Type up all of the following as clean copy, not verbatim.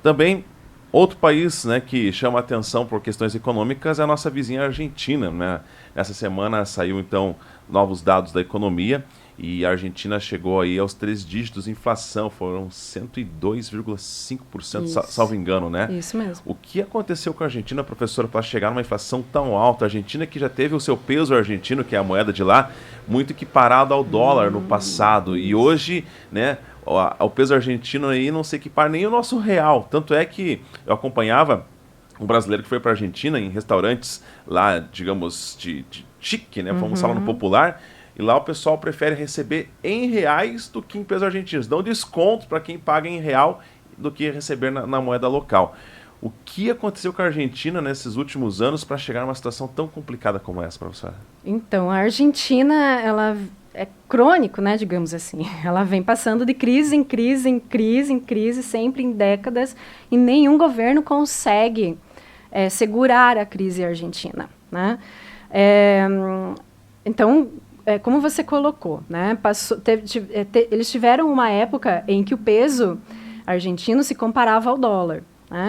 Também, outro país, né, que chama atenção por questões econômicas é a nossa vizinha Argentina, né? Nessa semana saiu, então, novos dados da economia e a Argentina chegou aí aos 3 dígitos de inflação, foram 102,5%, salvo Isso, engano, né? isso mesmo. O que aconteceu com a Argentina, professora, para chegar numa inflação tão alta? A Argentina que já teve o seu peso argentino, que é a moeda de lá, muito equiparado ao dólar no passado. E Isso. hoje, né, o peso argentino aí não se equipara nem ao nosso real. Tanto é que eu acompanhava um brasileiro que foi para a Argentina em restaurantes lá, digamos, de chique, né? Vamos falar no popular. E lá o pessoal prefere receber em reais do que em pesos argentinos. Dão desconto para quem paga em real do que receber na moeda local. O que aconteceu com a Argentina nesses últimos anos para chegar numa situação tão complicada como essa, professora? Então, a Argentina, ela é crônico, né, digamos assim. Ela vem passando de crise em crise, em crise, em crise, sempre em décadas, e nenhum governo consegue segurar a crise argentina, né? Então, como você colocou, né, eles tiveram uma época em que o peso argentino se comparava ao dólar.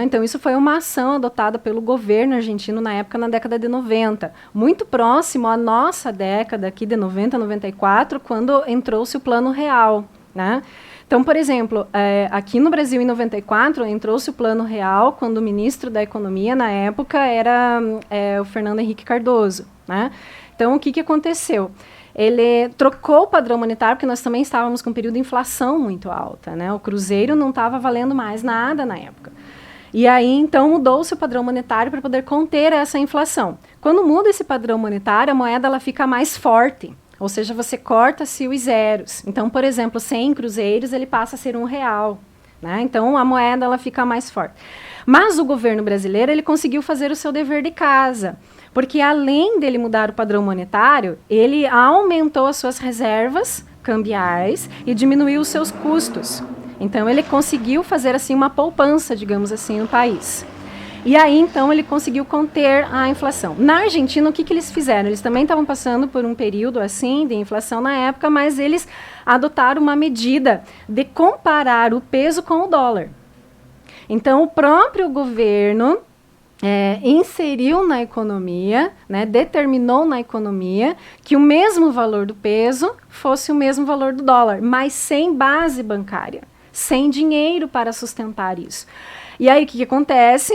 Então, isso foi uma ação adotada pelo governo argentino na época, na década de 90, muito próximo à nossa década aqui de 90, 94, quando entrou-se o Plano Real, né? Então, por exemplo, aqui no Brasil, em 94, entrou-se o Plano Real, quando o ministro da Economia, na época, era o Fernando Henrique Cardoso, né? Então, o que aconteceu? Ele trocou o padrão monetário, porque nós também estávamos com um período de inflação muito alta, né? O cruzeiro não estava valendo mais nada na época. E aí, então, mudou-se o padrão monetário para poder conter essa inflação. Quando muda esse padrão monetário, a moeda ela fica mais forte, ou seja, você corta-se os zeros. Então, por exemplo, 100 cruzeiros, ele passa a ser R$1, né? Então, a moeda ela fica mais forte. Mas o governo brasileiro, ele conseguiu fazer o seu dever de casa, porque além dele mudar o padrão monetário, ele aumentou as suas reservas cambiais e diminuiu os seus custos. Então, ele conseguiu fazer assim uma poupança, digamos assim, no país. E aí, então, ele conseguiu conter a inflação. Na Argentina, o que eles fizeram? Eles também estavam passando por um período assim de inflação na época, mas eles adotaram uma medida de comparar o peso com o dólar. Então, o próprio governo inseriu na economia, né, determinou na economia que o mesmo valor do peso fosse o mesmo valor do dólar, mas sem base bancária, sem dinheiro para sustentar isso. E aí, o que acontece?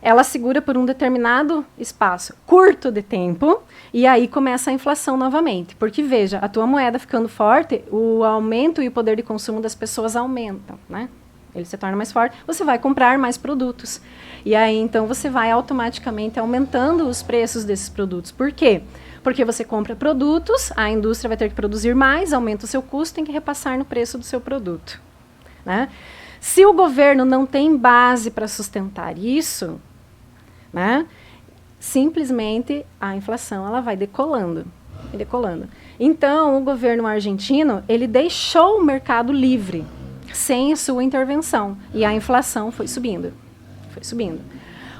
Ela segura por um determinado espaço curto de tempo e aí começa a inflação novamente. Porque, veja, a tua moeda ficando forte, o aumento e o poder de consumo das pessoas aumentam, né? Ele se torna mais forte, você vai comprar mais produtos. E aí, então, você vai automaticamente aumentando os preços desses produtos. Por quê? Porque você compra produtos, a indústria vai ter que produzir mais, aumenta o seu custo, tem que repassar no preço do seu produto, né? Se o governo não tem base para sustentar isso, né, simplesmente a inflação ela vai decolando, decolando. Então, o governo argentino, ele deixou o mercado livre, sem a sua intervenção, e a inflação foi subindo, foi subindo.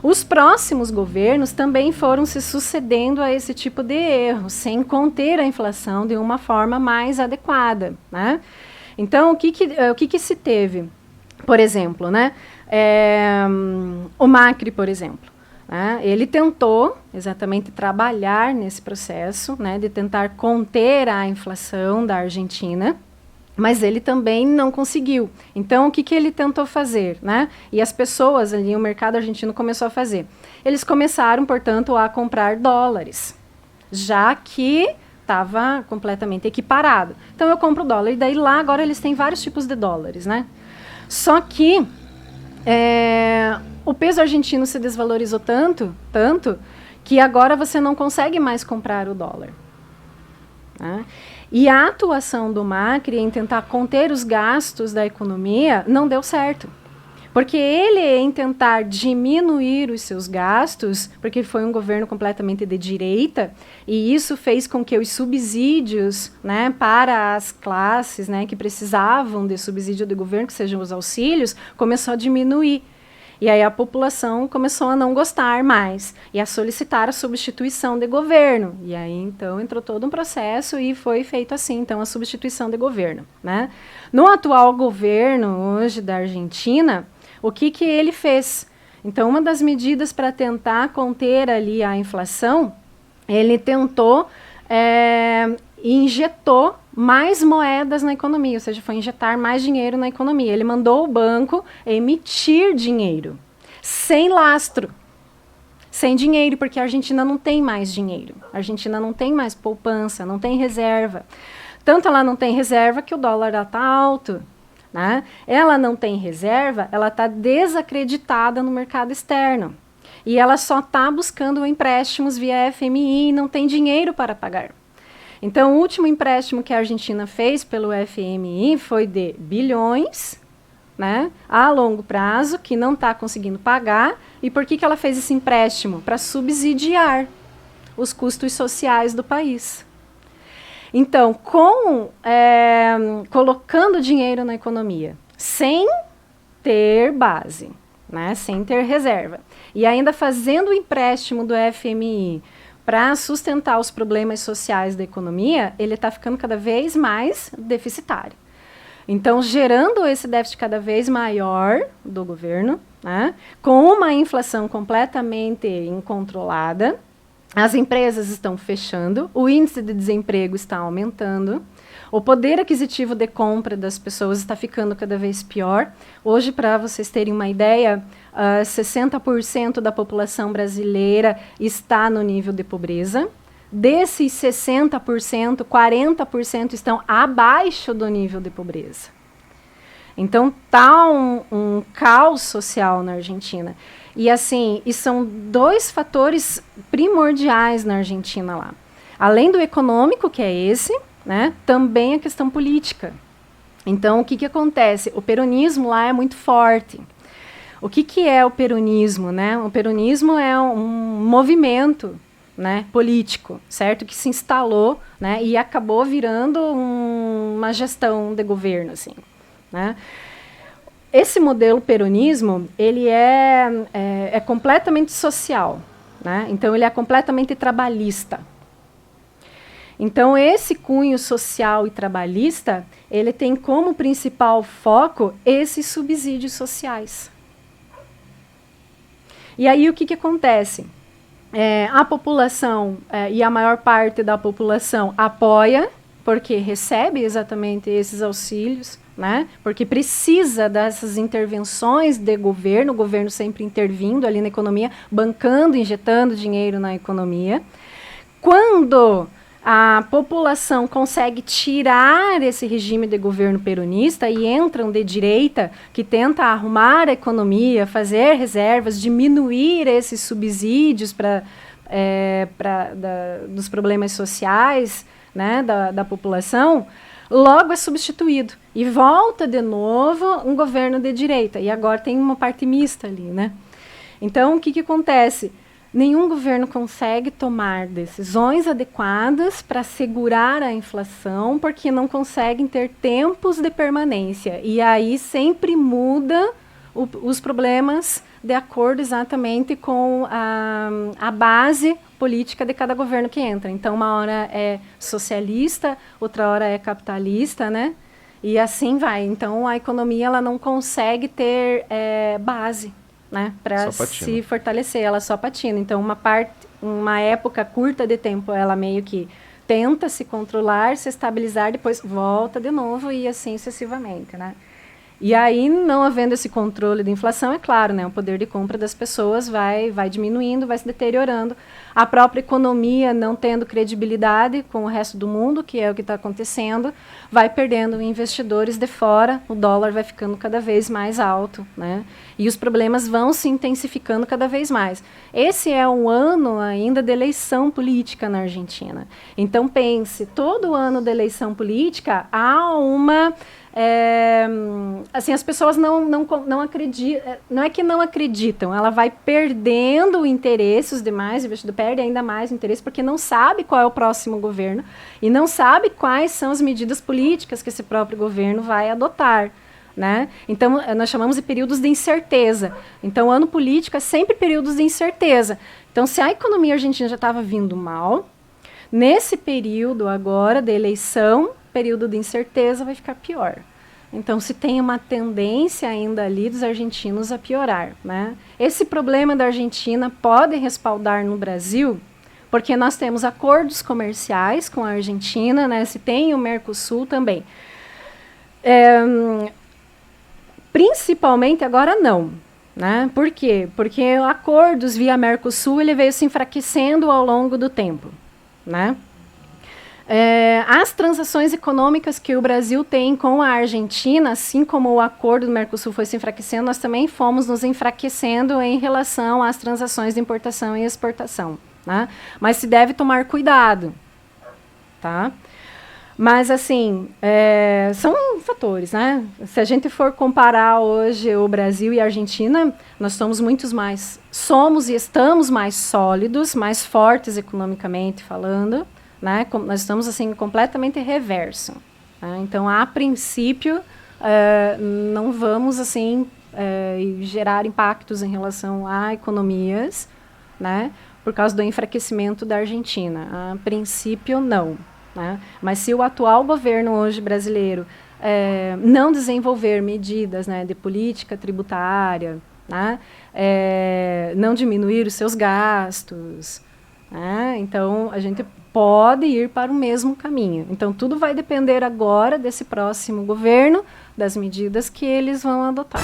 Os próximos governos também foram se sucedendo a esse tipo de erro, sem conter a inflação de uma forma mais adequada, né? Então, o que se teve? Por exemplo, né? O Macri, por exemplo, né? Ele tentou exatamente trabalhar nesse processo, né, de tentar conter a inflação da Argentina, mas ele também não conseguiu. Então, o que ele tentou fazer, né? E as pessoas ali, o mercado argentino começou a fazer. Eles começaram, portanto, a comprar dólares, já que estava completamente equiparado. Então, eu compro dólar, e daí lá agora eles têm vários tipos de dólares, né? Só que o peso argentino se desvalorizou tanto, que agora você não consegue mais comprar o dólar, né? E a atuação do Macri em tentar conter os gastos da economia não deu certo. Porque ele, em tentar diminuir os seus gastos, porque foi um governo completamente de direita, e isso fez com que os subsídios, né, para as classes, né, que precisavam de subsídio do governo, que sejam os auxílios, começou a diminuir. E aí a população começou a não gostar mais e a solicitar a substituição de governo. E aí, então, entrou todo um processo e foi feito assim, então, a substituição de governo, né? No atual governo, hoje, da Argentina, o que ele fez? Então, uma das medidas para tentar conter ali a inflação, ele tentou e injetou mais moedas na economia, ou seja, foi injetar mais dinheiro na economia. Ele mandou o banco emitir dinheiro, sem lastro, sem dinheiro, porque a Argentina não tem mais dinheiro. A Argentina não tem mais poupança, não tem reserva. Tanto ela não tem reserva que o dólar está alto. Né? Ela não tem reserva, ela está desacreditada no mercado externo. E ela só está buscando empréstimos via FMI e não tem dinheiro para pagar. Então, o último empréstimo que a Argentina fez pelo FMI foi de bilhões, né, a longo prazo, que não está conseguindo pagar. E por que ela fez esse empréstimo? Para subsidiar os custos sociais do país. Então, colocando dinheiro na economia, sem ter base, né, sem ter reserva, e ainda fazendo o empréstimo do FMI para sustentar os problemas sociais da economia, ele está ficando cada vez mais deficitário. Então, gerando esse déficit cada vez maior do governo, né, com uma inflação completamente incontrolada, as empresas estão fechando, o índice de desemprego está aumentando, o poder aquisitivo de compra das pessoas está ficando cada vez pior. Hoje, para vocês terem uma ideia, 60% da população brasileira está no nível de pobreza. Desses 60%, 40% estão abaixo do nível de pobreza. Então, está um caos social na Argentina. E assim, e são dois fatores primordiais na Argentina lá. Além do econômico, que é esse, né, também a questão política. Então, o que acontece? O peronismo lá é muito forte. O que é o peronismo, né? O peronismo é um movimento, né, político, certo? Que se instalou, né, e acabou virando uma gestão de governo, assim, né? Esse modelo peronismo, ele é completamente social, né? Então, ele é completamente trabalhista. Então, esse cunho social e trabalhista, ele tem como principal foco esses subsídios sociais. E aí, o que acontece? A população, e a maior parte da população apoia, porque recebe exatamente esses auxílios, né? Porque precisa dessas intervenções de governo, o governo sempre intervindo ali na economia, bancando, injetando dinheiro na economia. Quando a população consegue tirar esse regime de governo peronista e entram de direita, que tenta arrumar a economia, fazer reservas, diminuir esses subsídios dos problemas sociais, né, da população, logo é substituído. E volta de novo um governo de direita. E agora tem uma parte mista ali, né? Então, o que acontece? Nenhum governo consegue tomar decisões adequadas para segurar a inflação, porque não conseguem ter tempos de permanência. E aí sempre muda os problemas de acordo exatamente com a base política de cada governo que entra. Então, uma hora é socialista, outra hora é capitalista, né? E assim vai. Então, a economia ela não consegue ter base, né, para se fortalecer, ela só patina. Então, uma época curta de tempo, ela meio que tenta se controlar, se estabilizar, depois volta de novo e assim sucessivamente, né? E aí, não havendo esse controle da inflação, é claro, né, o poder de compra das pessoas vai diminuindo, vai se deteriorando. A própria economia, não tendo credibilidade com o resto do mundo, que é o que está acontecendo, vai perdendo investidores de fora, o dólar vai ficando cada vez mais alto, né? E os problemas vão se intensificando cada vez mais. Esse é um ano ainda de eleição política na Argentina. Então, pense, todo ano de eleição política há uma... assim, as pessoas não acreditam, não é que não acreditam, ela vai perdendo o interesse, os demais investidores perdem ainda mais o interesse, porque não sabe qual é o próximo governo e não sabe quais são as medidas políticas que esse próprio governo vai adotar, né? Então, nós chamamos de períodos de incerteza. Então, o ano político é sempre períodos de incerteza. Então, se a economia argentina já estava vindo mal, nesse período agora de eleição, período de incerteza vai ficar pior. Então, se tem uma tendência ainda ali dos argentinos a piorar, né? Esse problema da Argentina pode respaldar no Brasil, porque nós temos acordos comerciais com a Argentina, né? Se tem o Mercosul também. Principalmente agora não, né? Por quê? Porque acordos via Mercosul ele veio se enfraquecendo ao longo do tempo, né? As transações econômicas que o Brasil tem com a Argentina, assim como o acordo do Mercosul foi se enfraquecendo, nós também fomos nos enfraquecendo em relação às transações de importação e exportação, né? Mas se deve tomar cuidado, tá? Mas, assim, são fatores, né? Se a gente for comparar hoje o Brasil e a Argentina, nós somos e estamos mais sólidos, mais fortes economicamente falando, né? Nós estamos, assim, completamente reverso. Né? Então, a princípio, não vamos, assim, gerar impactos em relação a economias, né? Por causa do enfraquecimento da Argentina. A princípio, não. Né? Mas se o atual governo hoje brasileiro não desenvolver medidas, né, de política tributária, né, não diminuir os seus gastos, né, então a gente pode ir para o mesmo caminho. Então tudo vai depender agora desse próximo governo, das medidas que eles vão adotar.